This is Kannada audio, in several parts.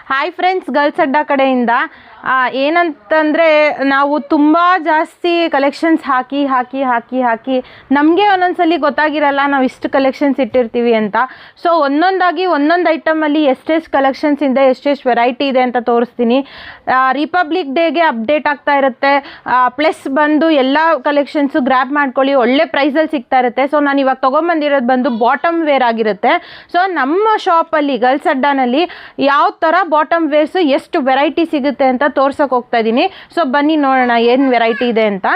ಹಾಯ್ ಫ್ರೆಂಡ್ಸ್, ಗರ್ಲ್ಸ್ ಅಡ್ಡ ಕಡೆಯಿಂದ ಏನಂತಂದರೆ ನಾವು ತುಂಬ ಜಾಸ್ತಿ ಕಲೆಕ್ಷನ್ಸ್ ಹಾಕಿ ನಮಗೆ ಒಂದೊಂದ್ಸಲಿ ಗೊತ್ತಾಗಿರಲ್ಲ ನಾವು ಇಷ್ಟು ಕಲೆಕ್ಷನ್ಸ್ ಇಟ್ಟಿರ್ತೀವಿ ಅಂತ. ಸೊ ಒಂದೊಂದಾಗಿ ಒಂದೊಂದು ಐಟಮಲ್ಲಿ ಎಷ್ಟೆಷ್ಟು ಕಲೆಕ್ಷನ್ಸ್ ಇದೆ, ಎಷ್ಟೆಷ್ಟು ವೆರೈಟಿ ಇದೆ ಅಂತ ತೋರಿಸ್ತೀನಿ. ರಿಪಬ್ಲಿಕ್ ಡೇಗೆ ಅಪ್ಡೇಟ್ ಆಗ್ತಾ ಇರುತ್ತೆ. ಪ್ಲಸ್ ಬಂದು ಎಲ್ಲ ಕಲೆಕ್ಷನ್ಸು ಗ್ರ್ಯಾಬ್ ಮಾಡ್ಕೊಳ್ಳಿ, ಒಳ್ಳೆ ಪ್ರೈಸಲ್ಲಿ ಸಿಗ್ತಾ ಇರುತ್ತೆ. ಸೊ ನಾನು ಇವಾಗ ತೊಗೊಂಬಂದಿರೋದು ಬಂದು ಬಾಟಮ್ ವೇರ್ ಆಗಿರುತ್ತೆ. ಸೊ ನಮ್ಮ ಶಾಪಲ್ಲಿ ಗರ್ಲ್ಸ್ ಅಡ್ಡಾನಲ್ಲಿ ಯಾವ ಥರ ಬಾಟಮ್ ವೇರ್ಸು ಎಷ್ಟು ವೆರೈಟಿ ಸಿಗುತ್ತೆ ಅಂತ ತೋರ್ಸೋಕೆ ಹೋಗ್ತಾ ಇದ್ದೀನಿ. ಸೊ ಬನ್ನಿ ನೋಡೋಣ ಏನು ವೆರೈಟಿ ಇದೆ ಅಂತ.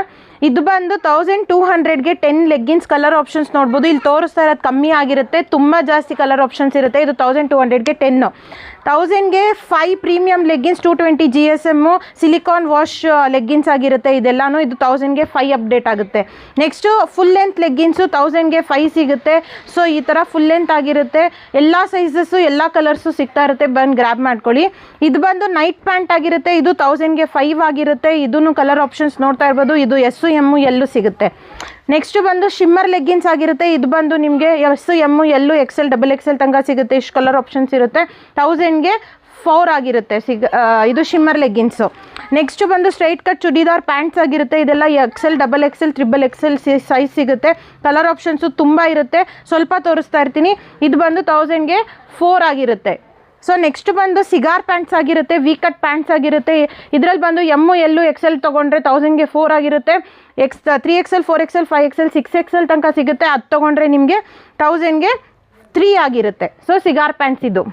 ಇದು ಬಂದು 1200ಗೆ 10 ಲೆಗ್ಗಿನ್ಸ್ ಕಲರ್ ಆಪ್ಷನ್ಸ್ ನೋಡ್ಬೋದು. ಇಲ್ಲಿ ತೋರಿಸ್ತಾ ಇರೋದು ಕಮ್ಮಿ ಆಗಿರುತ್ತೆ, ತುಂಬ ಜಾಸ್ತಿ ಕಲರ್ ಆಪ್ಷನ್ಸ್ ಇರುತ್ತೆ. ಇದು 1200ಗೆ 10. 1000ಗೆ 5 premium leggings 220 GSM silicon wash leggings ಆಗಿರುತ್ತೆ. ಇದೆಲ್ಲಾನು ಇದು 1000ಗೆ 5 ಅಪ್ಡೇಟ್ ಆಗುತ್ತೆ. ನೆಕ್ಸ್ಟು ಫುಲ್ ಲೆಂತ್ ಲೆಗ್ಗಿನ್ಸು 1000ಗೆ 5 ಸಿಗುತ್ತೆ. ಸೊ ಈ ಥರ ಫುಲ್ ಲೆಂತ್ ಆಗಿರುತ್ತೆ. ಎಲ್ಲ ಸೈಜಸ್ಸು ಎಲ್ಲ ಕಲರ್ಸು ಸಿಗ್ತಾ ಇರುತ್ತೆ, ಬಂದು ಗ್ರ್ಯಾಬ್ ಮಾಡ್ಕೊಳ್ಳಿ. ಇದು ಬಂದು ನೈಟ್ ಪ್ಯಾಂಟ್ ಆಗಿರುತ್ತೆ. ಇದು 1000ಗೆ 5 ಆಗಿರುತ್ತೆ. ಇದನ್ನು ಕಲರ್ ಆಪ್ಷನ್ಸ್ ನೋಡ್ತಾ ಇರ್ಬೋದು. ಇದು ಎಸ್ ಎಮ್ಮು ಎಲ್ಲೂ ಸಿಗುತ್ತೆ. ನೆಕ್ಸ್ಟ್ ಬಂದು ಶಿಮ್ಮರ್ ಲೆಗ್ಗಿನ್ಸ್ ಆಗಿರುತ್ತೆ. ಇದು ಬಂದು ನಿಮಗೆ ಎಸ್ ಎಮ್ಮು ಎಲ್ಲು XL XXL ತನಕ ಸಿಗುತ್ತೆ. ಇಷ್ಟು ಕಲರ್ ಆಪ್ಷನ್ಸ್ ಇರುತ್ತೆ. 1000ಗೆ 4 ಆಗಿರುತ್ತೆ ಇದು ಶಿಮ್ಮರ್ ಲೆಗ್ಗಿನ್ಸು. ನೆಕ್ಸ್ಟ್ ಬಂದು ಸ್ಟ್ರೈಟ್ ಕಟ್ ಚುಡಿದಾರ್ ಪ್ಯಾಂಟ್ಸ್ ಆಗಿರುತ್ತೆ. ಇದೆಲ್ಲ XL XXL XXL ಸೈಜ್ ಸಿಗುತ್ತೆ. ಕಲರ್ ಆಪ್ಷನ್ಸು ತುಂಬ ಇರುತ್ತೆ. ಸ್ವಲ್ಪ ತೋರಿಸ್ತಾ ಇರ್ತೀನಿ. ಇದು ಬಂದು 1000ಗೆ 4 ಆಗಿರುತ್ತೆ. ಸೊ ನೆಕ್ಸ್ಟ್ ಬಂದು ಸಿಗಾರ್ ಪ್ಯಾಂಟ್ಸ್ ಆಗಿರುತ್ತೆ, ವಿ ಕಟ್ ಪ್ಯಾಂಟ್ಸ್ ಆಗಿರುತ್ತೆ. ಇದರಲ್ಲಿ ಬಂದು ಎಮ್ಮು ಎಲ್ಲು XL ತೊಗೊಂಡ್ರೆ 1000ಗೆ 4 ಆಗಿರುತ್ತೆ. 3XL 4XL 5XL 6XL ತನಕ ಸಿಗುತ್ತೆ. ಅದು ತೊಗೊಂಡ್ರೆ ನಿಮಗೆ 1000ಗೆ 3 ಆಗಿರುತ್ತೆ. ಸೊ ಸಿಗಾರ್ ಪ್ಯಾಂಟ್ಸ್ ಇದು.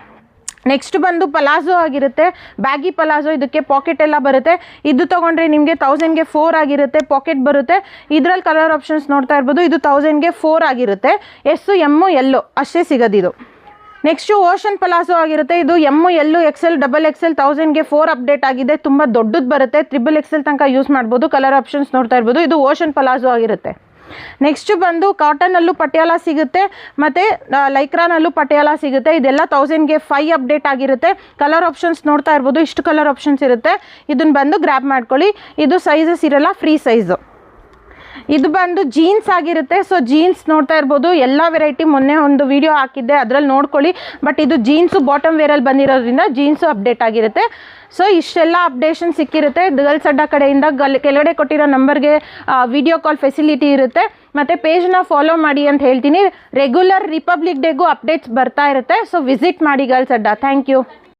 ನೆಕ್ಸ್ಟ್ ಬಂದು ಪಲಾಜೋ ಆಗಿರುತ್ತೆ, ಬ್ಯಾಗಿ ಪಲಾಜೋ. ಇದಕ್ಕೆ ಪಾಕೆಟ್ ಎಲ್ಲ ಬರುತ್ತೆ. ಇದು ತೊಗೊಂಡ್ರೆ ನಿಮಗೆ 1000ಗೆ 4 ಆಗಿರುತ್ತೆ, ಪಾಕೆಟ್ ಬರುತ್ತೆ. ಇದರಲ್ಲಿ ಕಲರ್ ಆಪ್ಷನ್ಸ್ ನೋಡ್ತಾ ಇರ್ಬೋದು. ಇದು 1000ಗೆ 4 ಆಗಿರುತ್ತೆ. ಎಸ್ಸು ಎಮ್ಮು ಎಲ್ಲು ಅಷ್ಟೇ ಸಿಗೋದಿದು. ನೆಕ್ಸ್ಟು ಓಷನ್ ಪಲಾಜೋ ಆಗಿರುತ್ತೆ. ಇದು ಎಮ್ಮು ಎಲ್ಲು XL XXL 1000ಗೆ 4 ಅಪ್ಡೇಟ್ ಆಗಿದೆ. ತುಂಬ ದೊಡ್ಡದು ಬರುತ್ತೆ. XXL ತನಕ ಯೂಸ್ ಮಾಡ್ಬೋದು. ಕಲರ್ ಆಪ್ಷನ್ಸ್ ನೋಡ್ತಾ ಇರ್ಬೋದು. ಇದು ಓಷನ್ ಪಲಾಜೋ ಆಗಿರುತ್ತೆ. ನೆಕ್ಸ್ಟ್ ಬಂದು ಕಾಟನಲ್ಲೂ ಪಟಿಯಾಲ ಸಿಗುತ್ತೆ, ಮತ್ತು ಲೈಕ್ರಾನಲ್ಲೂ ಪಟಿಯಾಲ ಸಿಗುತ್ತೆ. ಇದೆಲ್ಲ 1000ಗೆ 5 ಅಪ್ಡೇಟ್ ಆಗಿರುತ್ತೆ. ಕಲರ್ ಆಪ್ಷನ್ಸ್ ನೋಡ್ತಾ ಇರ್ಬೋದು. ಇಷ್ಟು ಕಲರ್ ಆಪ್ಷನ್ಸ್ ಇರುತ್ತೆ. ಇದನ್ನು ಬಂದು ಗ್ರ್ಯಾಬ್ ಮಾಡ್ಕೊಳ್ಳಿ. ಇದು ಸೈಜಸ್ ಇರಲ್ಲ, ಫ್ರೀ ಸೈಜು. ಇದು ಬಂದು ಜೀನ್ಸ್ ಆಗಿರುತ್ತೆ. ಸೊ ಜೀನ್ಸ್ ನೋಡ್ತಾ ಇರ್ಬೋದು. ಎಲ್ಲ ವೆರೈಟಿ ಮೊನ್ನೆ ಒಂದು ವಿಡಿಯೋ ಹಾಕಿದ್ದೆ, ಅದರಲ್ಲಿ ನೋಡ್ಕೊಳ್ಳಿ. ಬಟ್ ಇದು ಜೀನ್ಸು ಬಾಟಮ್ ವೇರಲ್ಲಿ ಬಂದಿರೋದ್ರಿಂದ ಜೀನ್ಸು ಅಪ್ಡೇಟ್ ಆಗಿರುತ್ತೆ. ಸೊ ಇಷ್ಟೆಲ್ಲ ಅಪ್ಡೇಷನ್ ಸಿಕ್ಕಿರುತ್ತೆ. ಗರ್ಲ್ಸ್ ಅಡ್ಡ ಕಡೆಯಿಂದ ಕೆಳಗಡೆ ಕೊಟ್ಟಿರೋ ನಂಬರ್ಗೆ ವಿಡಿಯೋ ಕಾಲ್ ಫೆಸಿಲಿಟಿ ಇರುತ್ತೆ. ಮತ್ತು ಪೇಜ್ನ ಫಾಲೋ ಮಾಡಿ ಅಂತ ಹೇಳ್ತೀನಿ. ರೆಗ್ಯುಲರ್ ರಿಪಬ್ಲಿಕ್ ಡೇಗೂ ಅಪ್ಡೇಟ್ಸ್ ಬರ್ತಾ ಇರುತ್ತೆ. ಸೊ ವಿಸಿಟ್ ಮಾಡಿ ಗರ್ಲ್ಸ್ ಅಡ್ಡ. Thank you.